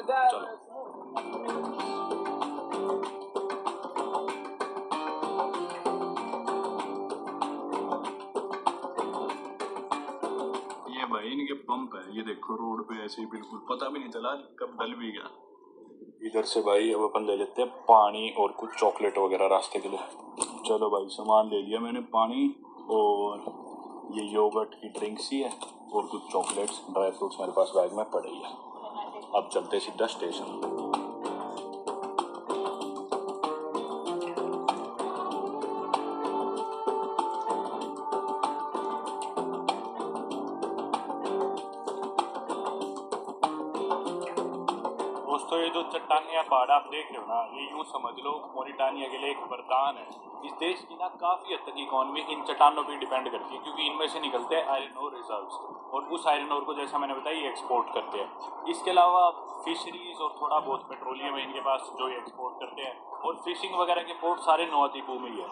चलो। ये भाई इनके पंप है, ये देखो रोड पे ऐसे ही बिल्कुल पता भी नहीं चला कब डल भी गया। इधर से भाई अब अपन ले लेते हैं पानी और कुछ चॉकलेट वगैरह रास्ते के लिए। चलो भाई सामान ले लिया मैंने, पानी और ये योगर्ट की ड्रिंक्स ही है और कुछ चॉकलेट्स ड्राई फ्रूट्स मेरे पास बैग में पड़े ही है। अब चलते सीधा स्टेशन। दोस्तों ये जो चट्टानिया पहाड़ आप देख रहे हो ना, ये यूँ समझ लो मोरिटानिया के लिए एक वरदान है। इस देश की ना काफ़ी हद तक इकॉनमी इन चट्टानों पर डिपेंड करती है, क्योंकि इनमें से निकलते हैं आयरन ओर रिजर्व्स, और उस आयरन ओर को जैसा मैंने बताया ये एक्सपोर्ट करते हैं। इसके अलावा फिशरीज और थोड़ा बहुत पेट्रोलियम है इनके पास जो ये एक्सपोर्ट करते हैं, और फिशिंग वगैरह के पोर्ट सारे नौद्वीपों में ही है।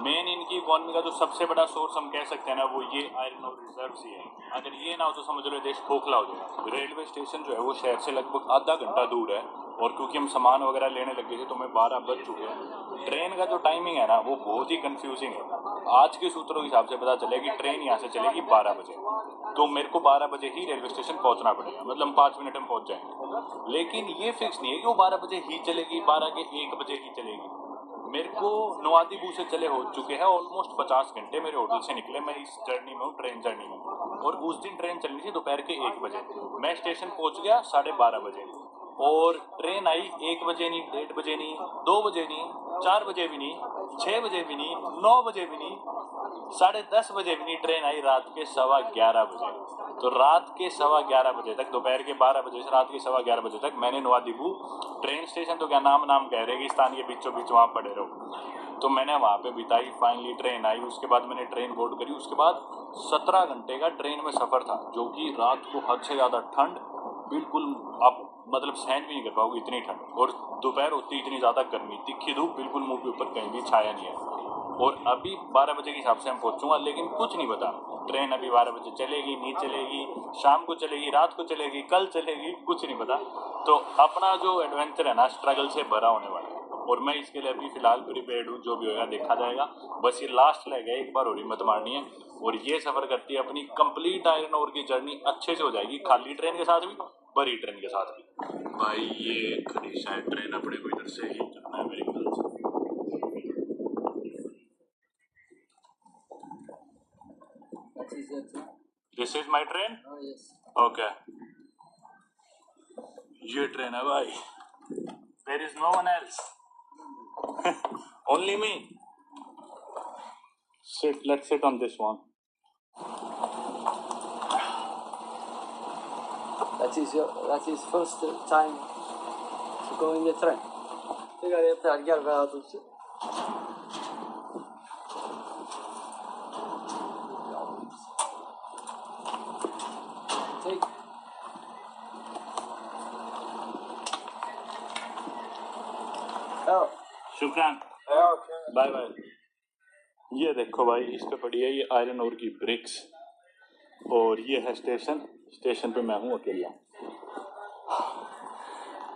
मेन इनकी इकॉनमी का जो सबसे बड़ा सोर्स हम कह सकते हैं ना, वो ये आयरन ओर रिजर्व्स ही है। अगर ये ना हो तो समझ लो देश खोखला हो जाएगा। रेलवे स्टेशन जो है वो शहर से लगभग आधा घंटा दूर है, और क्योंकि हम सामान वगैरह लेने लगे थे तो मैं 12 बज चुके हैं। ट्रेन का जो टाइमिंग है ना वो बहुत ही कंफ्यूजिंग है। आज के सूत्रों के हिसाब से पता चला कि ट्रेन यहाँ से चलेगी 12 बजे, तो मेरे को 12 बजे ही रेलवे स्टेशन पहुँचना पड़ेगा, मतलब 5 मिनट में पहुँच जाएंगे। लेकिन ये फिक्स नहीं है कि वो 12 बजे ही चलेगी, 12 के 1 बजे ही चलेगी। मेरे को नवादीपू से चले हो चुके हैं ऑलमोस्ट 50 घंटे मेरे होटल से निकले। मैं इस जर्नी में हूँ, ट्रेन जर्नी में, और उस दिन ट्रेन चलनी थी दोपहर के 1 बजे। मैं स्टेशन पहुँच गया 12:30 बजे, और ट्रेन आई 1 बजे नहीं, 1:30 बजे नहीं, 2 बजे नहीं, 4 बजे भी नहीं, 6 बजे भी नहीं, 9 बजे भी नहीं, 10:30 बजे भी नहीं। ट्रेन आई रात के 11:15 बजे। तो रात के 11:15 बजे तक, दोपहर के 12 बजे से रात के 11:15 बजे तक मैंने नवादीपू ट्रेन स्टेशन तो क्या नाम कह रेगिस्तान के बीचों बीच वहाँ पड़े रहो, तो मैंने वहाँ पे बिताई। फाइनली ट्रेन आई, उसके बाद मैंने ट्रेन बोर्ड करी। उसके बाद 17 घंटे का ट्रेन में सफ़र था, जो कि रात को हद से ज़्यादा ठंड, बिल्कुल आप मतलब सहन भी नहीं कर पाओगे इतनी ठंड, और दोपहर होती इतनी ज़्यादा गर्मी, तिखी धूप, बिल्कुल मुंह के ऊपर कहीं भी छाया नहीं है। और अभी 12 बजे के हिसाब से हम पहुँचूंगा, लेकिन कुछ नहीं पता ट्रेन अभी 12 बजे चलेगी नहीं चलेगी, शाम को चलेगी, रात को चलेगी, कल चलेगी, कुछ नहीं पता। तो अपना जो एडवेंचर है ना स्ट्रगल से भरा होने वाला है, और मैं इसके लिए अभी फिलहाल प्रिपेयर्ड हूँ। जो भी होगा देखा जाएगा। बस ये लास्ट लेग है, एक बार और हिम्मत मारनी है, और ये सफ़र करती है अपनी कंप्लीट आयरन ओर की जर्नी अच्छे से हो जाएगी, खाली ट्रेन के साथ भी, बड़ी ट्रेन के साथ भी। भाई ये खड़ी शायद ट्रेन अपने को इधर से ही करना है मेरे ख्याल से। This is my train. Okay, ये ट्रेन है भाई। There is no one else, only me. Sit, let's sit on this one. That is first time to go in the train. Fica aí até gravado. Take. शुक्रान, bye bye. ये देखो भाई, इस पे पड़ी है ये आयरन ओर की ब्रिक्स, और ये है स्टेशन। स्टेशन पे मैं हूँ अकेला,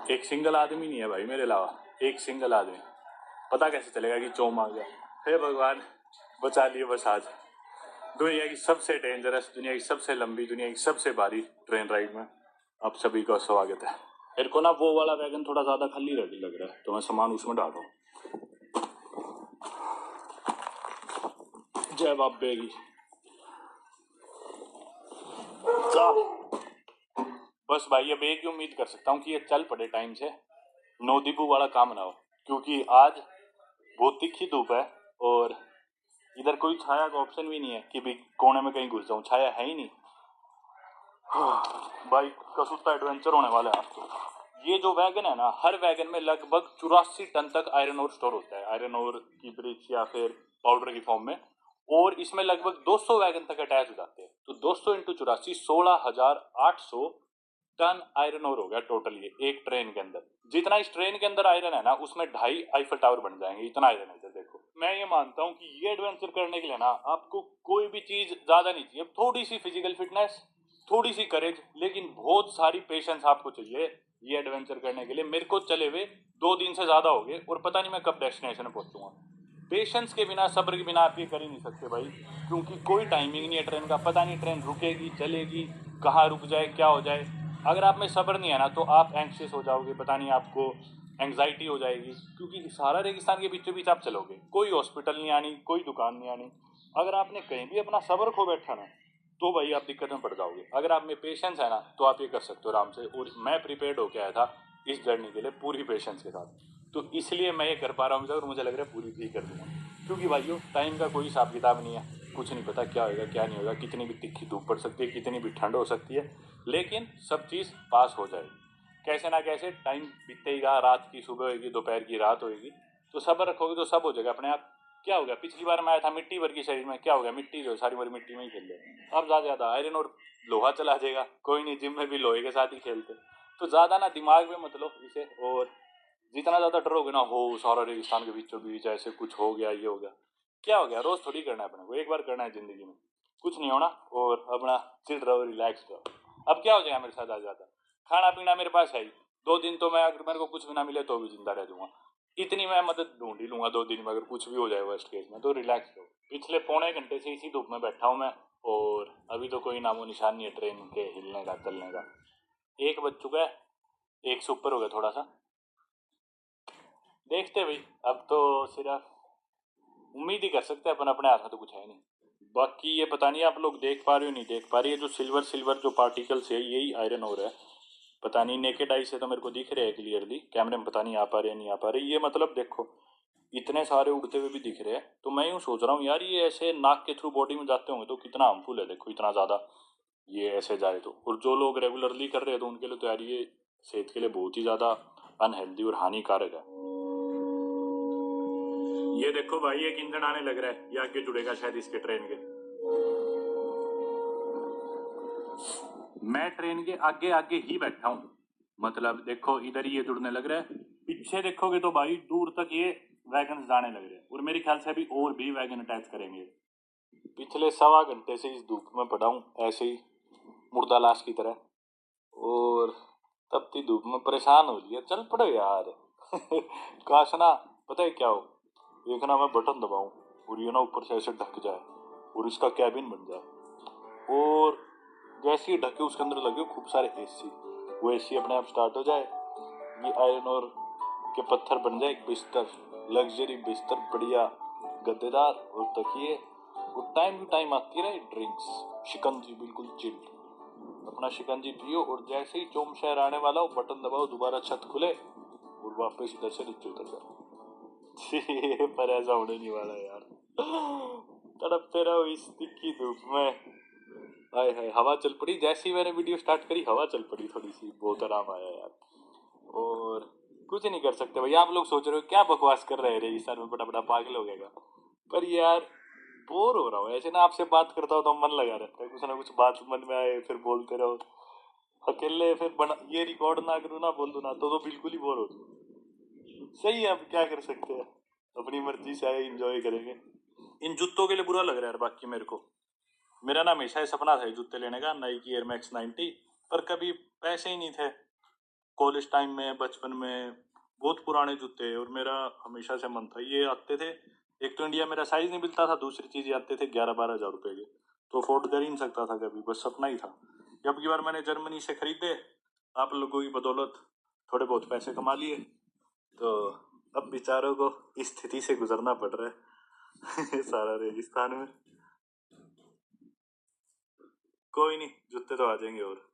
एक सिंगल आदमी नहीं है भाई मेरे अलावा, एक सिंगल आदमी। पता कैसे चलेगा कि चोम आ गया? हे भगवान बचा लिए बस आज। दुनिया की सबसे डेंजरस, दुनिया की सबसे लंबी, दुनिया की सबसे भारी ट्रेन राइड में आप सभी का स्वागत है। मेरे को ना वो वाला वैगन थोड़ा ज़्यादा खाली लग रहा है, तो मैं सामान उसमें डाल रहा हूँ। जय बाप बेगी। बस भाई अब एक ही उम्मीद कर सकता हूँ कि ये चल पड़े टाइम से, नौदीपू वाला काम ना हो, क्योंकि आज बहुत तीखी धूप है, और इधर कोई छाया का ऑप्शन भी नहीं है कि भी कोने में कहीं घुस जाऊँ, छाया है ही नहीं। भाई कसूता एडवेंचर होने वाला है आज तो। ये जो वैगन है ना, हर वैगन में लगभग 84 टन तक आयरन ओर स्टोर होता है, आयरन ओर की ब्रिक्स या फिर पाउडर की फॉर्म में, और इसमें लगभग 200 वैगन तक अटैच हो जाते हैं। तो 200 × 84 16,800 टन आयरन ओर हो गया टोटल ये एक ट्रेन के अंदर। जितना इस ट्रेन के अंदर आयरन है ना, उसमें 2.5 आईफल टावर बन जाएंगे, इतना आयरन है इधर देखो। मैं ये मानता हूँ कि ये एडवेंचर करने के लिए ना आपको कोई भी चीज ज्यादा नहीं चाहिए, थोड़ी सी फिजिकल फिटनेस, थोड़ी सी करेज, लेकिन बहुत सारी पेशेंस आपको चाहिए। ये एडवेंचर करने के लिए मेरे को चले हुए 2 दिन से ज़्यादा हो गए और पता नहीं मैं कब डेस्टिनेशन में पहुंचूंगा। पेशेंस के बिना, सब्र के बिना आप ये कर ही नहीं सकते भाई, क्योंकि कोई टाइमिंग नहीं है ट्रेन का, पता नहीं ट्रेन रुकेगी चलेगी, कहाँ रुक जाए क्या हो जाए। अगर आप में सब्र नहीं है ना तो आप एंक्शियस हो जाओगे, पता नहीं आपको एंग्जाइटी हो जाएगी, क्योंकि सारा रेगिस्तान के बीचों बीच आप चलोगे, कोई हॉस्पिटल नहीं आनी, कोई दुकान नहीं आनी। अगर आपने कहीं भी अपना सब्र खो बैठा ना तो भाई आप दिक्कत में पड़ जाओगे। अगर आप में पेशेंस है ना तो आप ये कर सकते हो आराम से, और मैं प्रिपेयर्ड होके आया था इस जर्नी के लिए पूरी पेशेंस के साथ, तो इसलिए मैं ये कर पा रहा हूँ और मुझे लग रहा है पूरी भी कर दूंगा। क्योंकि भाइयों टाइम का कोई हिसाब किताब नहीं है, कुछ नहीं पता क्या होगा क्या नहीं होगा, कितनी भी तिखी धूप पड़ सकती है, कितनी भी ठंड हो सकती है, लेकिन सब चीज़ पास हो जाएगी कैसे ना कैसे। टाइम बीतेगा, रात की सुबह होगी, दोपहर की रात होगी, तो सब्र रखोगे तो सब हो जाएगा अपने आप। क्या हो गया, पिछली बार मैं आया था मिट्टी भर की शरीर में, क्या हो गया, मिट्टी जो सारी बार मिट्टी में ही खेल ले। अब ज़्यादा आयरन और लोहा चला जाएगा, कोई नहीं, जिम में भी लोहे के साथ ही खेलते। तो ज़्यादा ना दिमाग में मत लो इसे, और जितना ज़्यादा डरोगे ना, हो सारा रेगिस्तान के बीचों बीच ऐसे कुछ हो गया, ये हो गया, क्या हो गया, रोज़ थोड़ी करना है अपने को, एक बार करना है ज़िंदगी में, कुछ नहीं होना, और अपना चिल रहो, रिलैक्स रहो। अब क्या हो जाएगा मेरे साथ, आ जाता खाना पीना मेरे पास है ही, 2 दिन तो मैं, अगर मेरे को कुछ भी ना मिले तो भी जिंदा रह जाऊंगा, इतनी मैं मदद ढूंढ ही लूंगा 2 दिन में, अगर कुछ भी हो जाए वर्स्ट केस में तो रिलैक्स रहो। पिछले पौने घंटे से इसी धूप में बैठा हूँ मैं, और अभी तो कोई नामो निशान नहीं है ट्रेन के हिलने का, चलने का। 1 बज चुका है, 1 से ऊपर हो गया थोड़ा सा, देखते भाई, अब तो सिर्फ उम्मीद ही कर सकते हैं अपन, अपने हाथ में तो कुछ है नहीं। बाकी ये पता नहीं आप लोग देख पा रहे हो नहीं देख पा रही है, जो सिल्वर जो पार्टिकल्स है यही आयरन ओर है, पता नहीं, नेकेड आई से तो मेरे को दिख रहे हैं क्लियरली, कैमरे में पता नहीं आ पा रहे नहीं आ पा रहे। ये मतलब देखो इतने सारे उड़ते हुए भी दिख रहे हैं, तो मैं यूँ सोच रहा हूँ यार ये ऐसे नाक के थ्रू बॉडी में जाते होंगे तो कितना हार्मफुल है, देखो इतना ज़्यादा ये ऐसे जाए तो। और जो लोग रेगुलरली कर रहे हैं तो उनके लिए तो यार ये सेहत के लिए बहुत ही ज़्यादा अनहेल्दी और हानिकारक है। ये देखो भाई एक इंजन आने लग रहा है, ये आगे जुड़ेगा शायद इसके ट्रेन के। मैं ट्रेन के आगे आगे ही बैठा हूँ, मतलब देखो इधर ही ये जुड़ने लग रहा है, पीछे देखोगे तो भाई दूर तक ये वैगन जाने लग रहे हैं, और मेरे ख्याल से अभी और भी वैगन अटैच करेंगे। पिछले 1.25 घंटे से इस धूप में पड़ा हूँ ऐसे ही मुर्दा लाश की तरह, और तपती धूप में परेशान हो लिया, चल पड़ो यार। काश ना पता है क्या हो, एक ना मैं बटन दबाऊं और ये ना ऊपर से ऐसे ढक जाए और इसका कैबिन बन जाए, और जैसे ही ढके उसके अंदर लगे खूब सारे एसी, वो एसी अपने आप स्टार्ट हो जाए, ये आयरन और के पत्थर बन जाए एक बिस्तर, लग्जरी बिस्तर, बढ़िया गद्देदार और तकिए, और टाइम टू टाइम आती रहे ड्रिंक्स, शिकंजी बिल्कुल चिल्ड, अपना शिकंजी पियो, और जैसे ही चोम शहर आने वाला हो बटन दबाओ, दोबारा छत खुले और वापस इधर से नीचे उतर जाओ। पर ऐसा होने नहीं वाला यार, तड़पते रहो इस तिखी धूप में। हाय हाय, हवा चल पड़ी, जैसे ही मैंने वीडियो स्टार्ट करी हवा चल पड़ी थोड़ी सी, बहुत आराम आया यार। और कुछ नहीं कर सकते भाई, आप लोग सोच रहे हो क्या बकवास कर रहे हैं रेगिस्तान में, बड़ा बड़ा पागल हो गएगा, पर यार बोर हो रहा हूँ ऐसे ना, आपसे बात करता हूँ तो मन लगा रहता है, कुछ ना कुछ बात मन में आए फिर बोलते रहो, अकेले फिर बना ये रिकॉर्ड ना करूँ ना बोल दूँ ना तो बिल्कुल ही बोर हो जाऊँ। सही है, अब क्या कर सकते हैं, अपनी मर्जी से आए, इंजॉय करेंगे। इन जूतों के लिए बुरा लग रहा है यार, बाकी मेरे को, मेरा ना हमेशा सपना था जूते लेने का, नाइकी एयर मैक्स 90, पर कभी पैसे ही नहीं थे। कॉलेज टाइम में, बचपन में बहुत पुराने जूते, और मेरा हमेशा से मन था ये आते थे, एक तो इंडिया मेरा साइज नहीं मिलता था, दूसरी चीज़ ये आते थे 11-12 हज़ार रुपये के, तो अफोर्ड कर ही नहीं सकता था कभी, बस सपना ही था। जब की बार मैंने जर्मनी से खरीदे, आप लोगों की बदौलत थोड़े बहुत पैसे कमा लिए, तो अब बेचारों को इस स्थिति से गुजरना पड़ रहा है। सारा रेगिस्तान में, कोई नहीं, जूते तो आ जाएंगे। और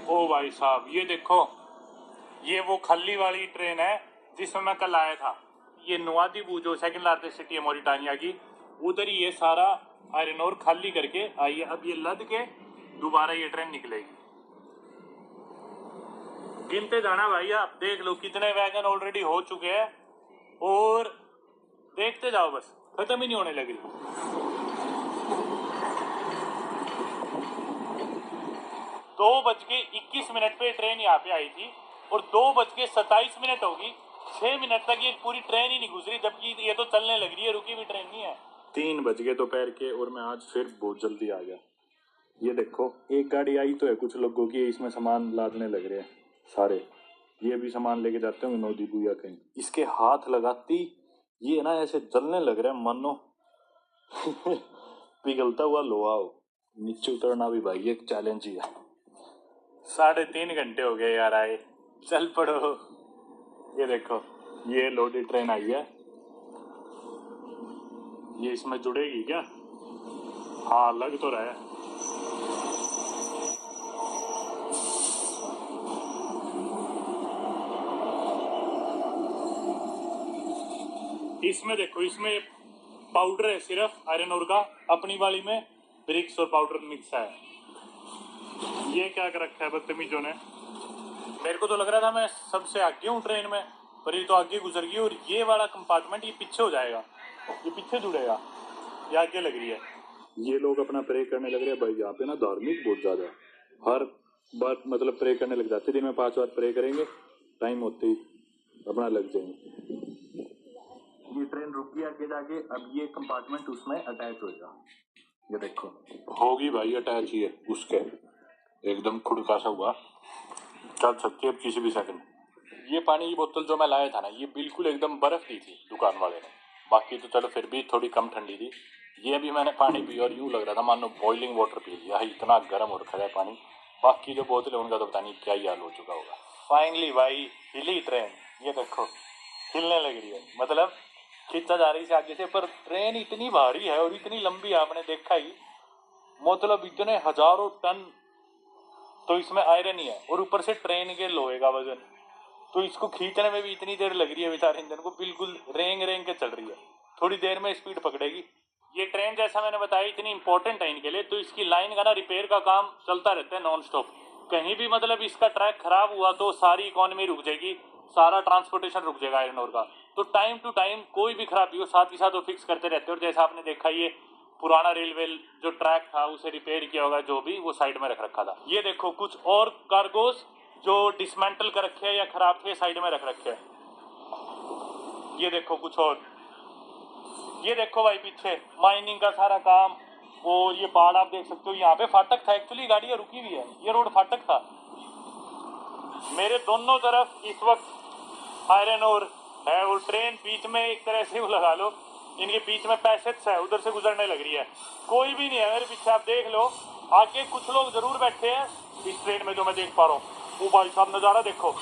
ओ भाई साहब ये देखो, ये वो खल्ली वाली ट्रेन है जिसमें मैं कल आया था, ये नुआदीबू जो सेकंड लार्जेस्ट सिटी है मोरिटानिया की, उधर ही ये सारा आयरन और खाली करके आई है, अब ये लद के दोबारा ये ट्रेन निकलेगी। गिनते जाना भाई, आप देख लो कितने वैगन ऑलरेडी हो चुके हैं, और देखते जाओ बस, खत्म ही नहीं होने लगी। 2:21 पे ट्रेन यहाँ पे आई थी, और 2:27 होगी, 6 मिनट तक ये पूरी ट्रेन ही नहीं गुजरी, जबकि ये तो चलने लग रही है, रुकी हुई ट्रेन नहीं है। 3 बज गए दोपहर के और मैं आज फिर बहुत जल्दी आ गया। ये देखो एक गाड़ी आई तो है कुछ लोगों की, इसमें सामान लादने लग रहे हैं सारे, ये भी सामान लेके जाते होंगे नौदी बुया कहीं। इसके हाथ लगाती ये ना ऐसे जलने लग रहा है मानो पिघलता हुआ लोहा हो। नीचे उतरना भी भाई एक चैलेंज ही है। 3.5 घंटे हो गए यार आए, चल पड़ो। ये देखो ये लोडेड ट्रेन आई है, ये इसमें जुड़ेगी क्या? हाँ लग तो रहा है। इसमें देखो इसमें पाउडर है सिर्फ आयरन ओर का, अपनी वाली में ब्रिक्स और पाउडर मिक्स है। ये क्या कर रखा है बदतमीजों ने। मेरे को तो लग रहा था मैं सबसे आगे हूँ ट्रेन में, पर ये तो आगे गुजर गई। और ये वाला कंपार्टमेंट ये पीछे हो जाएगा, ये पीछे जुड़ेगा, ये आगे लग रही है। ये लोग अपना प्रे करने लग रहे हैं भाई, यहाँ पे ना धार्मिक बहुत ज्यादा है। हर बार मतलब प्रे करने लग जाते, दिन में 5 बार प्रे करेंगे, टाइम होते ही अपना लग जाएंगे। ये ट्रेन रुकी आगे जाके, अब ये कंपार्टमेंट उसमें अटैच होगा। ये देखो होगी भाई अटैच ही है उसके, एकदम खुड़का सा हुआ, चल सकती है अब किसी भी सेकंड। ये पानी की बोतल जो मैं लाया था ना, ये बिल्कुल एकदम बर्फ दी थी दुकान वाले ने, बाकी तो चलो फिर भी थोड़ी कम ठंडी थी। ये भी मैंने पानी पिया और यूँ लग रहा था मानो बॉइलिंग वाटर पी लिया है, इतना गर्म हो रखा है पानी। बाकी जो बोतल है उनका तो पता नहीं क्या ही हाल हो चुका होगा। फाइनली भाई हिली ट्रेन, ये देखो हिलने लग रही है, मतलब खींचा जा रही है आगे से। पर ट्रेन इतनी भारी है और इतनी लंबी है, आपने देखा ही, मतलब इतने हजारों टन तो इसमें आयरन ही है, और ऊपर से ट्रेन के लोहे का वजन, तो इसको खींचने में भी इतनी देर लग रही है बेचारे इंजन को, बिल्कुल रेंग रेंग के चल रही है, थोड़ी देर में स्पीड पकड़ेगी। ये ट्रेन जैसा मैंने बताया इतनी इंपॉर्टेंट है इनके लिए, तो इसकी लाइन का ना रिपेयर का काम चलता रहता है नॉन स्टॉप। कहीं भी मतलब इसका ट्रैक खराब हुआ तो सारी इकोनॉमी रुक जाएगी, सारा ट्रांसपोर्टेशन रुक जाएगा आयरन ओर का। तो टाइम टू टाइम कोई भी खराबी हो साथ ही साथ वो फिक्स करते रहते हैं। और जैसा आपने देखा ये पुराना रेलवे जो ट्रैक था उसे रिपेयर किया होगा, जो भी वो साइड में रख रखा था। ये देखो कुछ और कार्गोज जो डिसमेंटल कर रखे हैं या खराब थे साइड में रख रखे हैं। ये देखो कुछ और, ये देखो भाई पीछे माइनिंग का सारा काम। और ये पहाड़ आप देख सकते हो, यहाँ पे फाटक था, एक्चुअली गाड़ियां रुकी हुई है, ये रोड फाटक था। मेरे दोनों तरफ इस वक्त आयरन ओर है और ट्रेन बीच में एक तरह से वो लगा लो, इनके बीच में पैसेज है, उधर से गुजरने लग रही है। कोई भी नहीं है मेरे पीछे, आप देख लो। आगे कुछ लोग जरूर बैठे हैं इस ट्रेन में जो मैं देख पा रहा हूँ। वो भाई साहब नजारा देखो,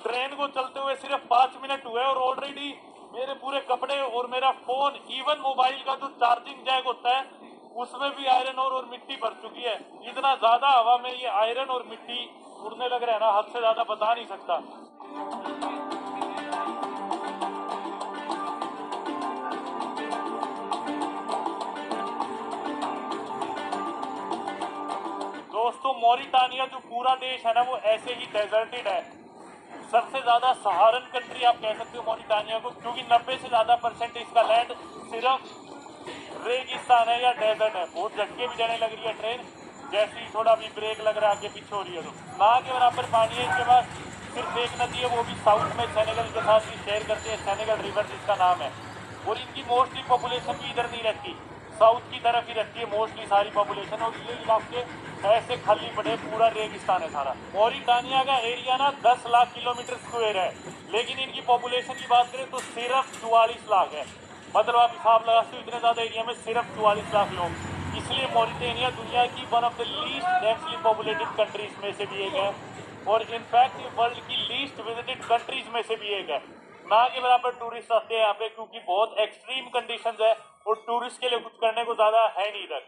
ट्रेन को चलते हुए सिर्फ 5 मिनट हुए और ऑलरेडी मेरे पूरे कपड़े और मेरा फोन, इवन मोबाइल का जो चार्जिंग जैक होता है उसमें भी आयरन और मिट्टी भर चुकी है। इतना ज्यादा हवा में ये आयरन और मिट्टी उड़ने लग रहा है ना, हद से ज्यादा बता नहीं सकता। दोस्तों मॉरिटानिया जो पूरा देश है ना वो ऐसे ही डेजर्टेड है। सबसे ज्यादा सहारन कंट्री आप कह सकते हो मॉरिटानिया को, क्योंकि 90 से ज्यादा % इसका लैंड सिर्फ रेगिस्तान है या डेजर्ट है। बहुत झटके भी देने लग रही है ट्रेन, जैसे ही थोड़ा भी ब्रेक लग रहा है आगे पीछे हो रही है। तो ना के बराबर पानी है इनके पास, सिर्फ एक नदी है वो भी साउथ में सेनेगल के साथ भी शेयर करते हैं, सेनेगल रिवर जिसका नाम है। और इनकी मोस्टली पॉपुलेशन भी इधर नहीं रहती, साउथ की तरफ ही रहती है मोस्टली सारी पॉपुलेशन। और ये इलाके ऐसे खाली पड़े, पूरा रेगिस्तान है सारा। मॉरिटानिया का एरिया ना 10 लाख किलोमीटर स्क्वायर है, लेकिन इनकी पॉपुलेशन की बात करें तो सिर्फ 44 लाख है। मतलब आप हिसाब लगा सकते हो इतने ज्यादा एरिया में सिर्फ 44 लाख लोग। इसलिए मॉरिटानिया दुनिया की one of the least densely populated countries में से भी एक है, और इनफैक्ट ये वर्ल्ड की लीस्ट विजिटेड कंट्रीज में से भी एक है। ना के बराबर टूरिस्ट आते हैं यहाँ पे, क्योंकि बहुत एक्सट्रीम कंडीशंस है और टूरिस्ट के लिए कुछ करने को ज्यादा है नहीं इधर।